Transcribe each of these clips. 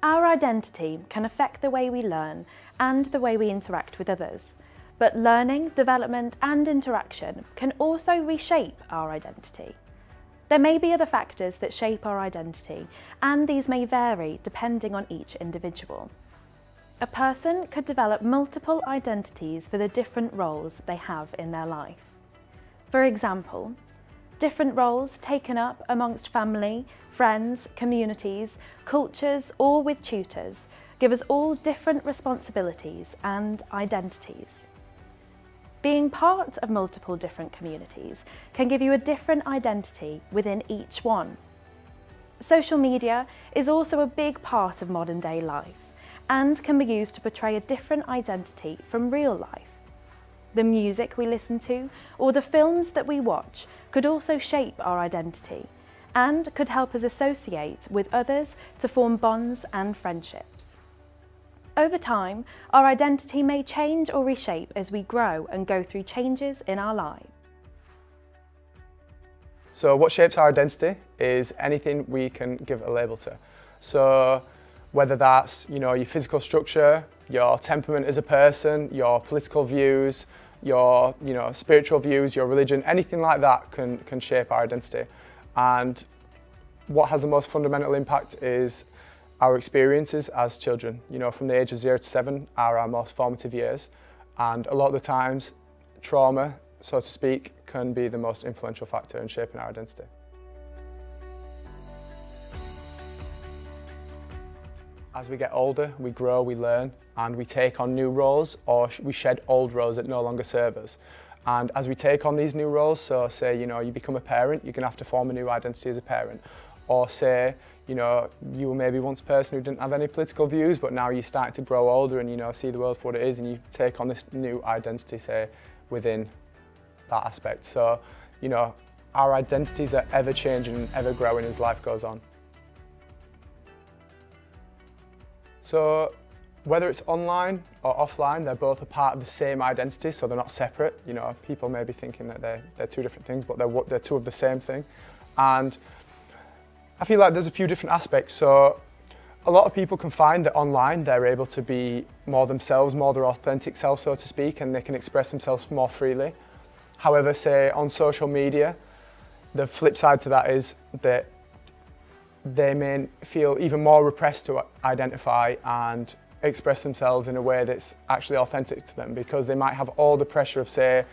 Our identity can affect the way we learn and the way we interact with others, but learning, development and interaction can also reshape our identity. There may be other factors that shape our identity, and these may vary depending on each individual. A person could develop multiple identities for the different roles they have in their life. For example, different roles taken up amongst family, friends, communities, cultures, or with tutors give us all different responsibilities and identities. Being part of multiple different communities can give you a different identity within each one. Social media is also a big part of modern day life and can be used to portray a different identity from real life. The music we listen to or the films that we watch could also shape our identity and could help us associate with others to form bonds and friendships. Over time, our identity may change or reshape as we grow and go through changes in our lives. So what shapes our identity is anything we can give a label to. So whether that's your physical structure, your temperament as a person, your political views, your spiritual views, your religion, anything like that can shape our identity. And what has the most fundamental impact is our experiences as children. From the age of 0 to 7 are our most formative years, and a lot of the times trauma, so to speak, can be the most influential factor in shaping our identity. As we get older, we grow, we learn, and we take on new roles, or we shed old roles that no longer serve us. And as we take on these new roles, so say you become a parent, you're going to have to form a new identity as a parent. Or say you were maybe once a person who didn't have any political views, but now you're starting to grow older and see the world for what it is, and you take on this new identity, say, within that aspect. So our identities are ever changing and ever growing as life goes on. So whether it's online or offline, they're both a part of the same identity, so they're not separate. People may be thinking that they're two different things, but they're two of the same thing. And I feel like there's a few different aspects. So a lot of people can find that online they're able to be more themselves, more their authentic self, so to speak, and they can express themselves more freely. However, say on social media, the flip side to that is that they may feel even more repressed to identify and express themselves in a way that's actually authentic to them, because they might have all the pressure of, say,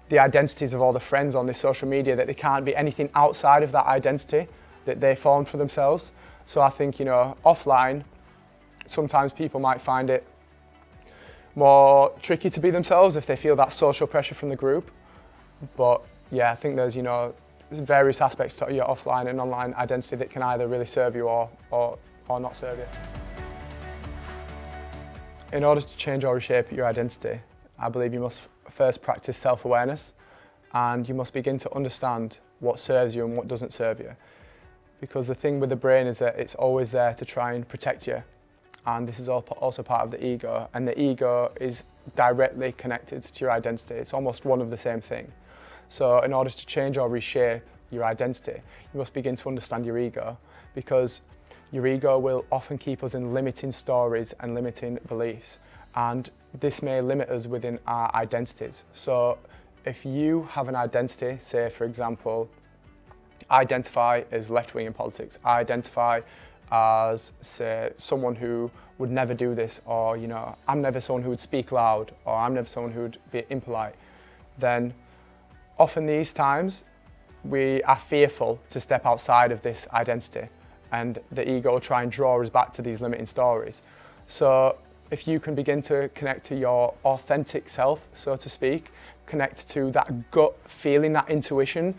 the identities of all the friends on this social media, that they can't be anything outside of that identity that they formed for themselves. So I think, offline, sometimes people might find it more tricky to be themselves if they feel that social pressure from the group. But yeah, I think there's, various aspects to your offline and online identity that can either really serve you or not serve you. In order to change or reshape your identity, I believe you must first practice self-awareness, and you must begin to understand what serves you and what doesn't serve you. Because the thing with the brain is that it's always there to try and protect you. And this is also part of the ego, and the ego is directly connected to your identity. It's almost one of the same thing. So in order to change or reshape your identity, you must begin to understand your ego, because your ego will often keep us in limiting stories and limiting beliefs, and this may limit us within our identities. So if you have an identity, say for example, identify as left-wing in politics, identify as, say, someone who would never do this, or I'm never someone who would speak loud, or I'm never someone who would be impolite, then often these times we are fearful to step outside of this identity, and the ego will try and draw us back to these limiting stories. So if you can begin to connect to your authentic self, so to speak, connect to that gut feeling, that intuition,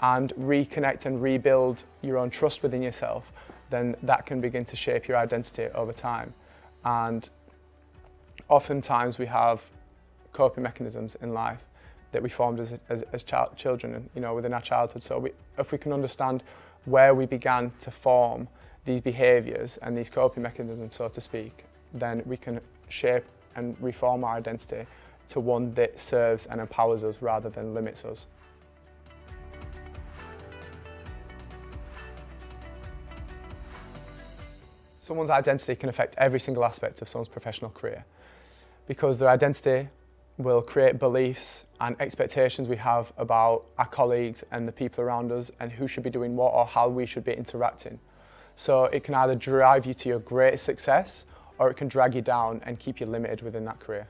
and reconnect and rebuild your own trust within yourself, then that can begin to shape your identity over time. And oftentimes we have coping mechanisms in life that we formed as children and within our childhood. So if we can understand where we began to form these behaviours and these coping mechanisms, so to speak, then we can shape and reform our identity to one that serves and empowers us rather than limits us. Someone's identity can affect every single aspect of someone's professional career because their identity will create beliefs and expectations we have about our colleagues and the people around us and who should be doing what or how we should be interacting. So it can either drive you to your greatest success or it can drag you down and keep you limited within that career.